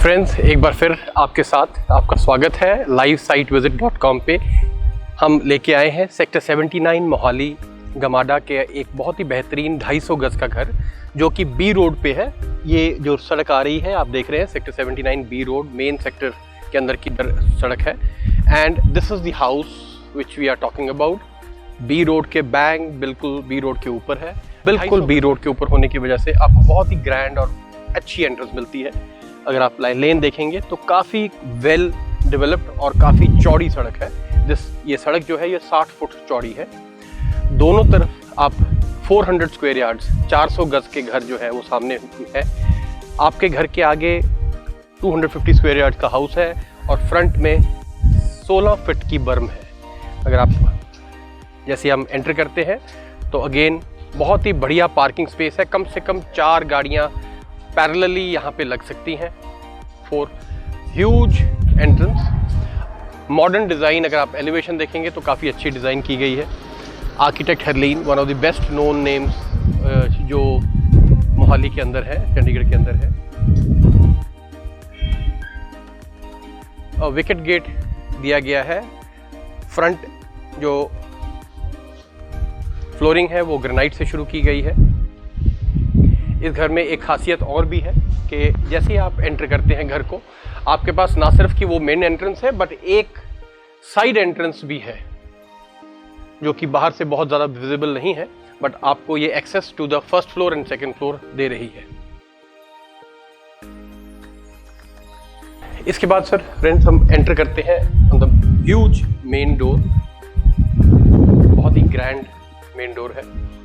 Friends, एक बार फिर आपके साथ आपका स्वागत है livesitevisit.com पे। हम लेके आए हैं सेक्टर 79 मोहाली गमाडा के एक बहुत ही बेहतरीन 250 गज का घर जो कि बी रोड पे है। ये जो सड़क आ रही है आप देख रहे हैं sector 79 B road, main sector के अंदर की सड़क है। And this is the house which we are talking about. B road के बैंक बिल्कुल बी रोड के ऊपर है। बिल्कुल बी रोड के ऊपर होने की वजह से आपको बहुत ही ग्रैंड और अच्छी एंट्रेंस मिलती है। अगर आप लेन देखेंगे तो काफ़ी वेल डेवलप्ड और काफ़ी चौड़ी सड़क है। ये सड़क जो है ये 60 फुट चौड़ी है। दोनों तरफ आप 400 स्क्वायर यार्ड्स 400 गज के घर जो है वो सामने है। आपके घर के आगे 250 स्क्वायर यार्ड का हाउस है और फ्रंट में 16 फीट की बर्म है। अगर आप जैसे हम एंटर करते हैं तो अगेन बहुत ही बढ़िया पार्किंग स्पेस है। कम से कम 4 गाड़ियाँ पैरेलली यहाँ पे लग सकती हैं। For huge entrance, modern design. अगर आप एलिवेशन देखेंगे तो काफ़ी अच्छी डिज़ाइन की गई है। Architect Harleen, one of the best known names जो मोहाली के अंदर है, चंडीगढ़ के अंदर है। विकेट गेट दिया गया है। फ्रंट जो फ्लोरिंग है वो ग्रेनाइट से शुरू की गई है। इस घर में एक खासियत और भी है कि जैसे ही आप एंटर करते हैं घर को, आपके पास ना सिर्फ कि वो मेन एंट्रेंस है बट एक साइड एंट्रेंस भी है जो कि बाहर से बहुत ज़्यादा विजिबल नहीं है, बट आपको ये access to the first floor and second floor दे रही है। इसके बाद सर फ्रेंड्स हम एंटर करते हैं on the huge main door. बहुत ही ग्रैंड मेन डोर है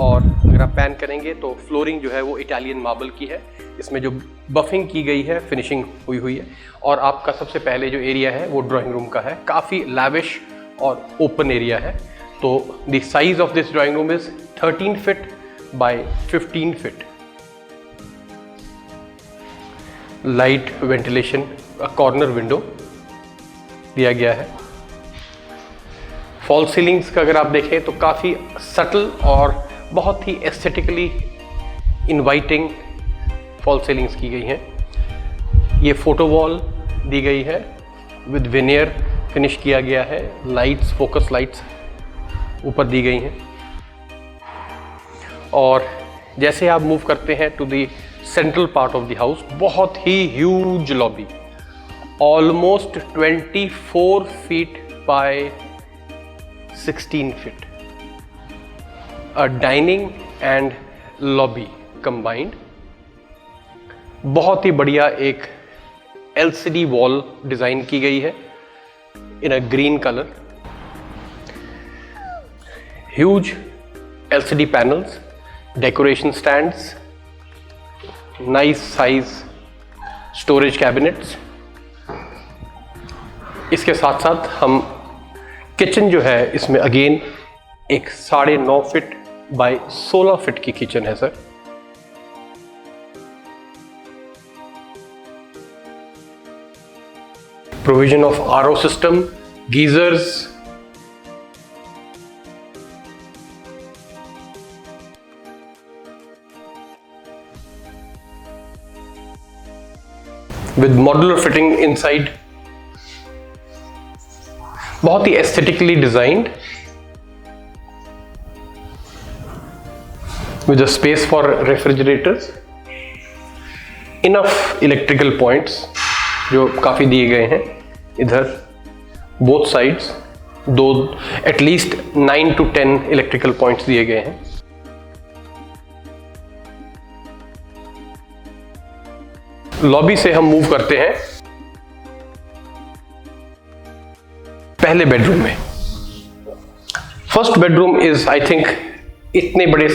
और अगर आप पैन करेंगे तो फ्लोरिंग जो है वो इटालियन मार्बल की है। इसमें जो बफिंग की गई है, फिनिशिंग हुई है। और आपका सबसे पहले जो एरिया है वो ड्राइंग रूम का है। काफ़ी लैविश और ओपन एरिया है। तो the size of this drawing room is 13 feet by 15 feet. Light ventilation, corner window दिया गया है। फॉल सीलिंग्स का अगर आप देखें तो काफ़ी सटल और बहुत ही एस्थेटिकली इनवाइटिंग फॉल सीलिंग्स की गई हैं। ये फोटो वॉल दी गई है, विद विनियर फिनिश किया गया है। लाइट्स, फोकस लाइट्स ऊपर दी गई हैं। और जैसे आप मूव करते हैं to the central part of the house, बहुत ही huge lobby, almost 24 feet by 16 feet. A dining and lobby combined। बहुत ही बढ़िया एक LCD वॉल डिजाइन की गई है in a green colour. Huge LCD panels, decoration stands, nice size storage cabinets. इसके साथ साथ हम किचन जो है इसमें अगेन एक 9.5 फीट बाय 16 फीट की किचन है sir. Provision of RO system, geysers, with modular fitting inside. बहुत ही aesthetically designed with a space for refrigerators, enough electrical points जो काफ़ी दिए गए हैं इधर both sides। दो एटलीस्ट 9 to 10 इलेक्ट्रिकल पॉइंट्स दिए गए हैं। लॉबी से हम मूव करते हैं पहले बेडरूम में। First bedroom is I think इतने बड़े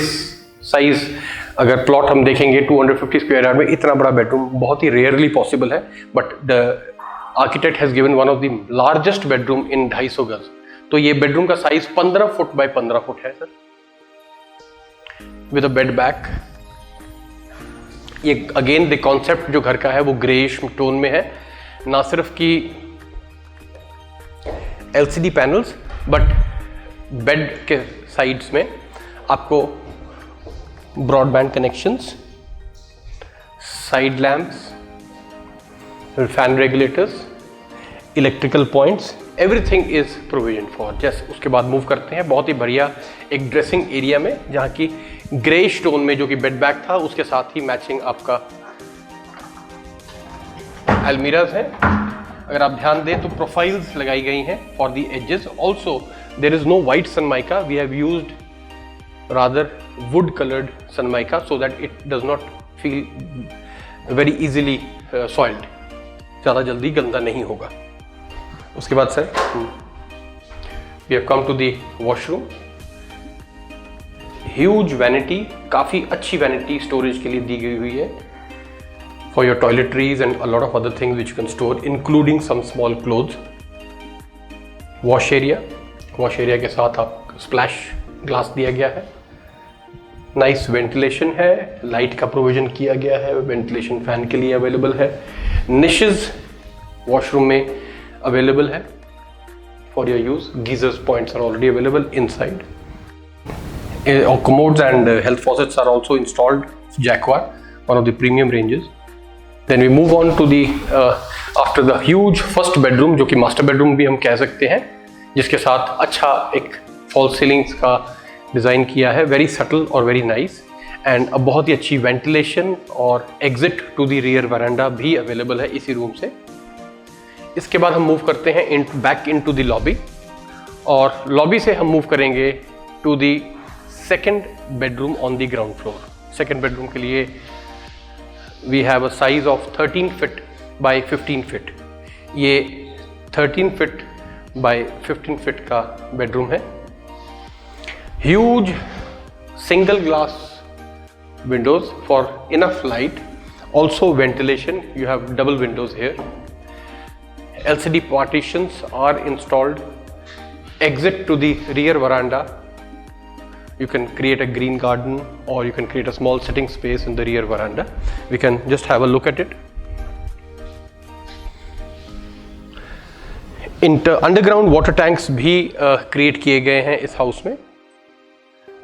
साइज, अगर प्लॉट हम देखेंगे 250 स्क्वायर यार्ड में इतना बड़ा बेडरूम बहुत ही रेयरली पॉसिबल है। But the architect has given one of the largest bedroom in 250 गज। तो ये बेडरूम का साइज 15 फुट बाय 15 फुट है sir, with a bed back. ये अगेन द कॉन्सेप्ट जो घर का है वो ग्रेइश टोन में है। ना सिर्फ कि LCD पैनल्स बट बेड के साइड्स में आपको broadband connections, side lamps, fan regulators, electrical points, everything is provision for. Just उसके बाद मूव करते हैं बहुत ही बढ़िया एक ड्रेसिंग एरिया में, जहाँ की ग्रे स्टोन में जो कि बेड बैग था उसके साथ ही मैचिंग आपका अलमीराज है। अगर आप ध्यान दें तो प्रोफाइल्स लगाई गई हैं for the edges. Also there is no white Sunmica, we have used rather wood coloured Sunmica so that it does not feel very easily soiled, ज़्यादा जल्दी गंदा नहीं होगा। उसके बाद sir we have come to the washroom. Huge vanity, काफ़ी अच्छी vanity storage के लिए दी गई हुई है for your toiletries and a lot of other things which you can store, including some small clothes. Wash area के साथ आप splash glass दिया गया है। Nice ventilation है, light का provision किया गया है, ventilation fan के लिए available है। Niches washroom में available है for your use. Geysers points are already available inside. Commodes and health faucets are also installed. Jacquard, one of the premium ranges. Then we move on to the after the huge first bedroom, जो कि master bedroom भी हम कह सकते हैं, जिसके साथ अच्छा एक फॉल सीलिंग्स का डिज़ाइन किया है, वेरी सटल और वेरी नाइस, एंड अब बहुत ही अच्छी वेंटिलेशन और एग्जिट टू द रियर वरांडा भी अवेलेबल है इसी रूम से। इसके बाद हम मूव करते हैं back into the lobby, और लॉबी से हम मूव करेंगे to the second bedroom on the ground floor. Second bedroom के लिए we have a size of 13 feet by 15 feet. ये 13 feet by 15 feet का बेडरूम है। Huge single glass windows for enough light, also ventilation. You have double windows here. LCD partitions are installed. Exit to the rear veranda. You can create a green garden or you can create a small sitting space in the rear veranda. We can just have a look at it. Underground water tanks भी create किए गए हैं इस house में।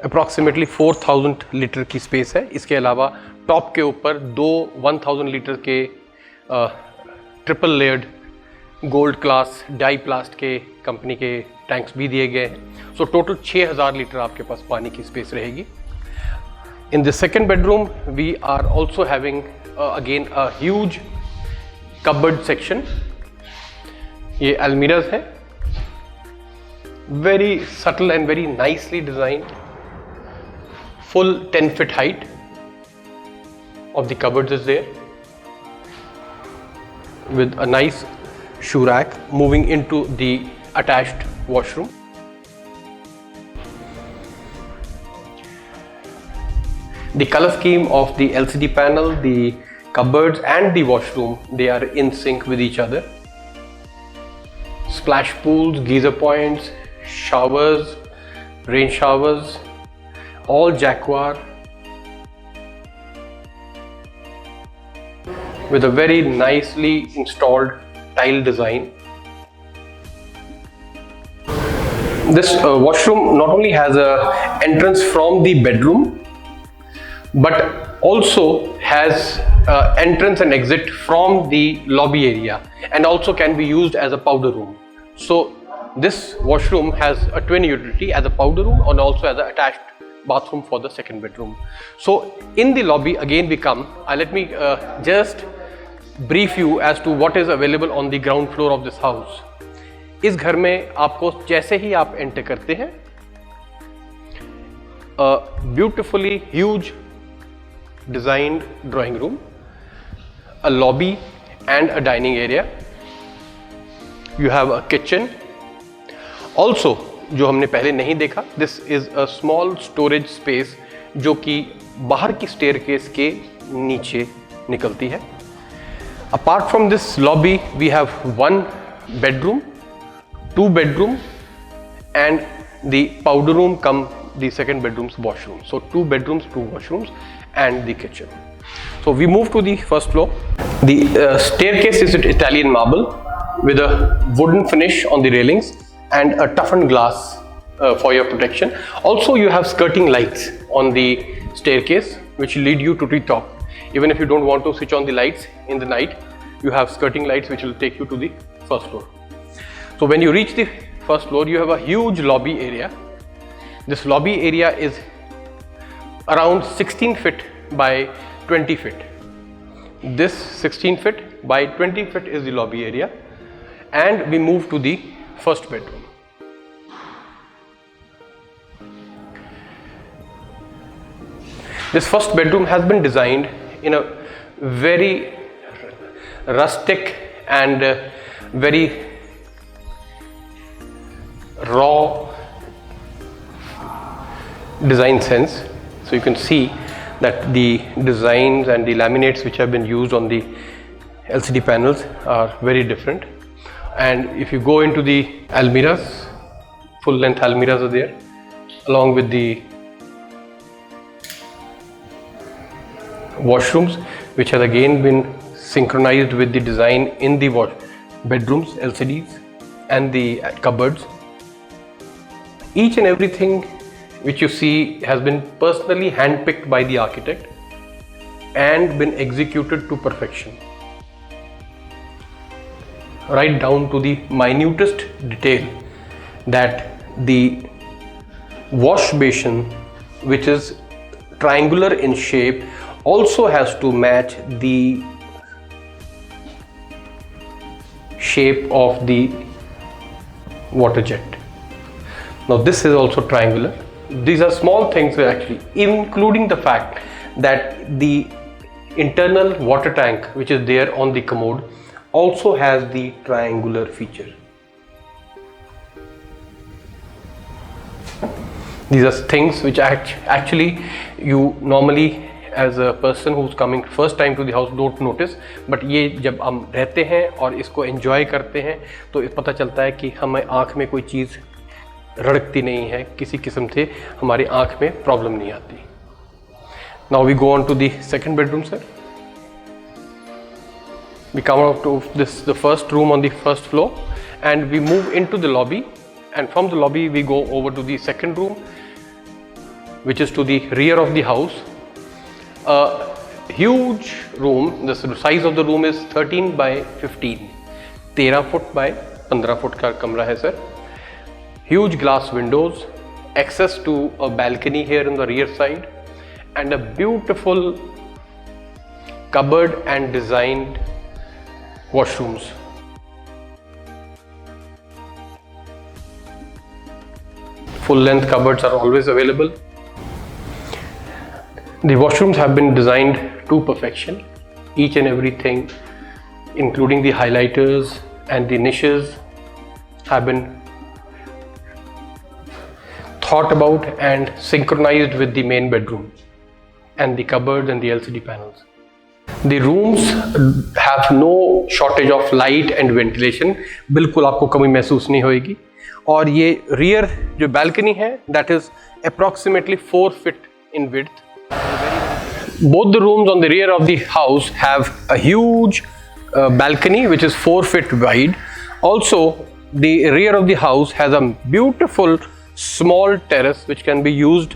Approximately 4000 litre की space है। इसके अलावा टॉप के ऊपर दो 1000 लीटर के ट्रिपल लेयर्ड गोल्ड क्लास डाई प्लास्ट के कंपनी के टैंक्स भी दिए गए हैं। सो टोटल 6000 लीटर आपके पास पानी की स्पेस रहेगी। In the second bedroom we are also having again a huge cupboard section. ये अलमीराज है, very subtle and very nicely design, full 10 feet height of the cupboards is there with a nice shoe rack moving into the attached washroom. The color scheme of the LCD panel, the cupboards and the washroom, they are in sync with each other. Splash pools, geyser points, showers, rain showers, all Jacquard with a very nicely installed tile design. This washroom not only has a entrance from the bedroom but also has entrance and exit from the lobby area, and also can be used as a powder room. So this washroom has a twin utility as a powder room and also as an attached bathroom for the second bedroom. So in the lobby again we come, let me just brief you as to what is available on the ground floor of this house. इस घर में आपको जैसे ही आप enter करते हैं, beautifully huge designed drawing room, a lobby and a dining area. You have a kitchen. Also जो हमने पहले नहीं देखा, this is a small storage space जो कि बाहर की स्टेयरकेस के नीचे निकलती है। Apart from this lobby we have one bedroom, two bedroom and the powder room cum the second bedroom's washroom. So two bedrooms, two washrooms and the kitchen. So we move to the first floor. The staircase is Italian marble with a wooden finish on the railings and a toughened glass for your protection. Also you have skirting lights on the staircase which lead you to the top. Even if you don't want to switch on the lights in the night, you have skirting lights which will take you to the first floor. So when you reach the first floor, you have a huge lobby area. This lobby area is around 16 feet by 20 feet. This 16 feet by 20 feet is the lobby area, and we move to the first bedroom. This first bedroom has been designed in a very rustic and very raw design sense. So you can see that the designs and the laminates which have been used on the LCD panels are very different. And if you go into the almirahs, full length almirahs are there, along with the washrooms, which has again been synchronized with the design in the bedrooms, LCDs, and the cupboards. Each and everything which you see has been personally handpicked by the architect and been executed to perfection, right down to the minutest detail, that the wash basin, which is triangular in shape, also has to match the shape of the water jet. Now this is also triangular. These are small things actually, including the fact that the internal water tank which is there on the commode also has the triangular feature. These are things which actually you normally as a person who's coming first time to the house don't notice, but ये जब हम रहते हैं और इसको enjoy करते हैं तो पता चलता है कि हमें आँख में कोई चीज़ रड़कती नहीं है, किसी किस्म से हमारी आँख में प्रॉब्लम नहीं आती. Now we go on to the second bedroom, sir. We come out to the first room on the first floor, and we move into the lobby, and from the lobby we go over to the second room, which is to the rear of the house. A huge room. The size of the room is 13 by 15. 13 foot by 15 foot का कमरा है sir. Huge glass windows, access to a balcony here on the rear side, and a beautiful cupboard and designed washrooms. Full length cupboards are always available. The washrooms have been designed to perfection. Each and everything, including the highlighters and the niches, have been thought about and synchronized with the main bedroom and the cupboards and the LCD panels. The rooms have no shortage of light and ventilation. बिल्कुल आपको कमी महसूस नहीं होगी. और ये rear जो balcony है, that is approximately 4 feet in width. Both the rooms on the rear of the house have a huge balcony which is 4 feet wide. Also, the rear of the house has a beautiful small terrace which can be used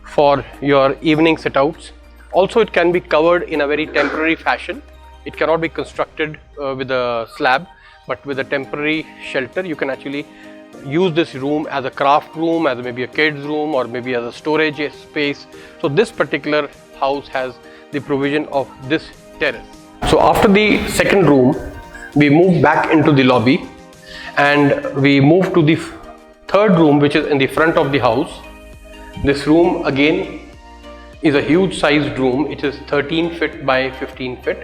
for your evening sit-outs. Also, it can be covered in a very temporary fashion. It cannot be constructed with a slab, but with a temporary shelter, you can actually use this room as a craft room, as maybe a kid's room, or maybe as a storage space. So this particular house has the provision of this terrace. So after the second room, we move back into the lobby and we move to the third room, which is in the front of the house. This room again is a huge sized room. It is 13 feet by 15 feet.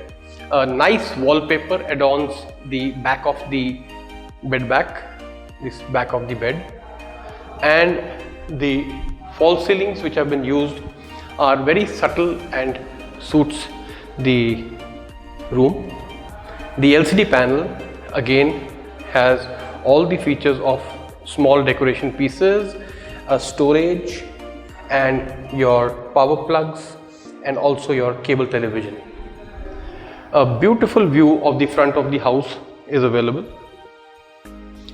A nice wallpaper adorns the back of the bed back, this back of the bed, and the false ceilings which have been used are very subtle and suits the room. The LCD panel again has all the features of small decoration pieces, a storage, and your power plugs, and also your cable television. A beautiful view of the front of the house is available,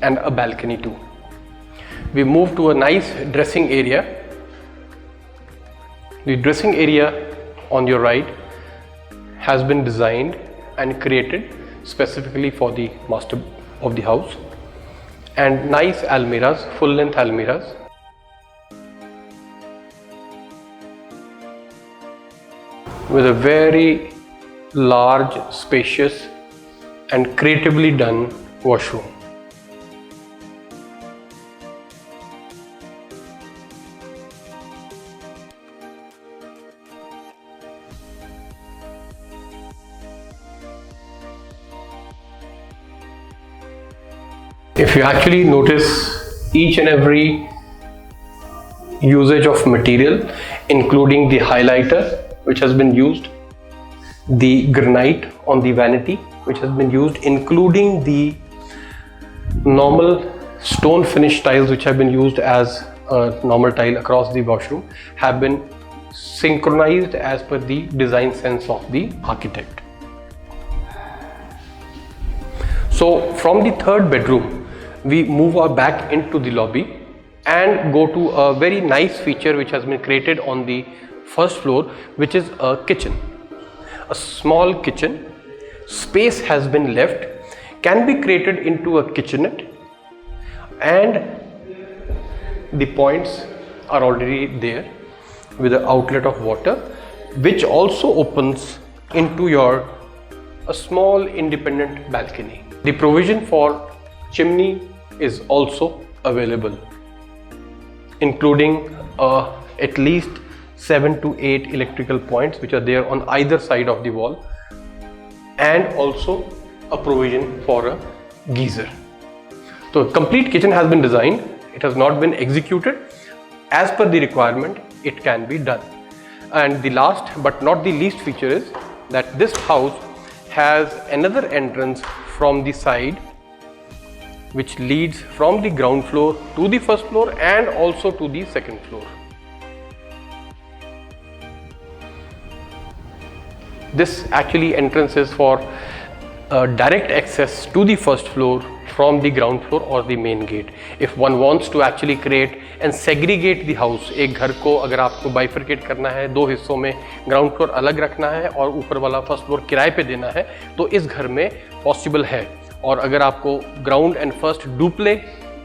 and a balcony too. We move to a nice dressing area. The dressing area on your right has been designed and created specifically for the master of the house, and nice almirahs, full length almirahs. With a very large, spacious and creatively done washroom. If you actually notice each and every usage of material, including the highlighter which has been used, the granite on the vanity which has been used, including the normal stone finish tiles which have been used as a normal tile across the washroom, have been synchronized as per the design sense of the architect. So from the third bedroom, we move our back into the lobby and go to a very nice feature which has been created on the first floor, which is a kitchen. A small kitchen space has been left, can be created into a kitchenette, and the points are already there with an outlet of water, which also opens into a small independent balcony. The provision for chimney is also available, including at least 7 to 8 electrical points which are there on either side of the wall, and also a provision for a geyser. So a complete kitchen has been designed, it has not been executed. As per the requirement, it can be done. And the last but not the least feature is that this house has another entrance from the side which leads from the ground floor to the first floor and also to the second floor. This actually entrance is for direct access to the first floor from the ground floor or the main gate. If one wants to actually create and segregate the house, एक घर को अगर आपको bifurcate करना है, दो हिस्सों में ग्राउंड फ्लोर अलग रखना है और ऊपर वाला फर्स्ट फ्लोर किराए पे देना है, तो इस घर में पॉसिबल है। और अगर आपको ground and first duplex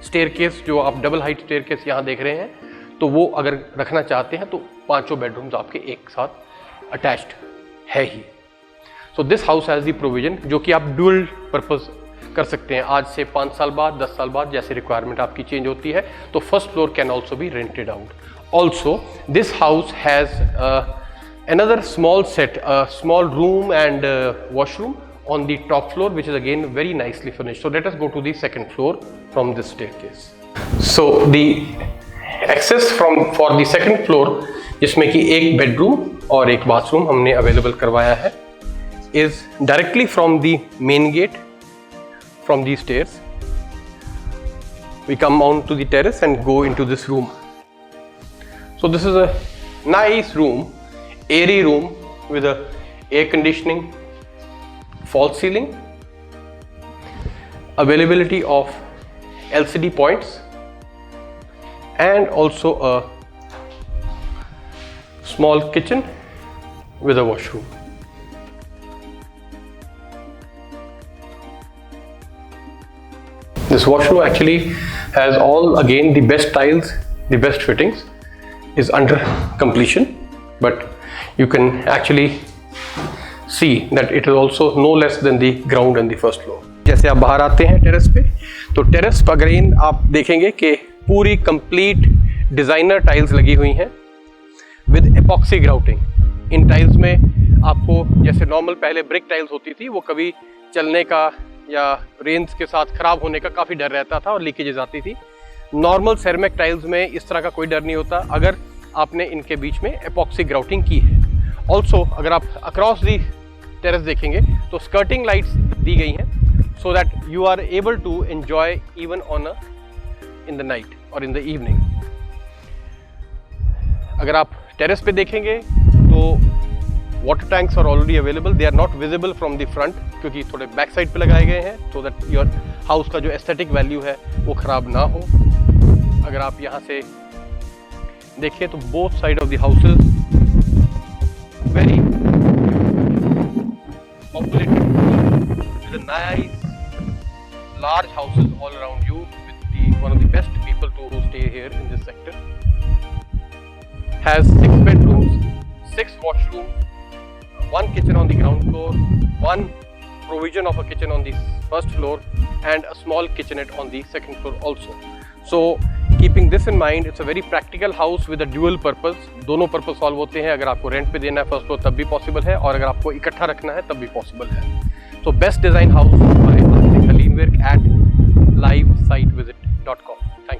staircase, जो आप डबल हाइट स्टेयरकेस यहाँ देख रहे हैं, तो वो अगर रखना चाहते हैं तो पांचों बेडरूम्स आपके एक साथ अटैच्ड है ही। So this house has the provision, जो कि आप डुअल पर्पस कर सकते हैं। आज से 5 साल बाद, 10 साल बाद जैसे रिक्वायरमेंट आपकी चेंज होती है, तो first floor can also be rented out. Also this house has another small set, a small room and washroom on the top floor, which is again very nicely finished. So let us go to the second floor from this staircase. So the access for the second floor, जिसमें कि एक bedroom और एक bathroom हमने available करवाया है, is directly from the main gate, from these stairs. We come on to the terrace and go into this room. So this is a nice room, airy room with a air conditioning, false ceiling, availability of LCD points, and also a small kitchen with a washroom. This washroom actually has all again the best tiles, the best fittings, is under completion, but you can actually see that it is also no less than the ground and the first floor. जैसे आप बाहर आते हैं terrace पे, तो terrace पर again आप देखेंगे कि पूरी कंप्लीट डिजाइनर टाइल्स लगी हुई हैं with epoxy grouting. In tiles में आपको जैसे नॉर्मल पहले ब्रिक टाइल्स होती थी, वो कभी चलने का या रेंज के साथ खराब होने का काफ़ी डर रहता था और लीकेजेस आती थी। नॉर्मल सेरेमिक टाइल्स में इस तरह का कोई डर नहीं होता अगर आपने इनके बीच में एपॉक्सी ग्राउटिंग की है। ऑल्सो अगर आप अक्रॉस दी टेरेस देखेंगे तो स्कर्टिंग लाइट्स दी गई हैं, so that you are able to enjoy even on in the night और इन द इवनिंग। अगर आप टेरेस पे देखेंगे तो water tanks are already available, they are not visible from the front क्योंकि थोड़े बैक साइड पे लगाए गए हैं, सो दैट योर हाउस का जो एस्थेटिक वैल्यू है वो ख़राब ना हो। अगर आप यहाँ से देखिए तो both side of the houses very populated with a nice large houses all around you with one of the best people to stay here in this sector. Has 6 bedrooms, 6 washrooms, 1 kitchen on the ground floor, 1 provision of a kitchen on the first floor and a small kitchenette on the second floor also. So keeping this in mind, it's a very practical house with a dual purpose. दोनों purpose solve होते हैं. अगर आपको rent पे देना है first floor तब भी पॉसिबल है और अगर आपको इकट्ठा रखना है तब भी पॉसिबल है. So best design house by Architect Haleen Virk at livesitevisit.com. Thank you.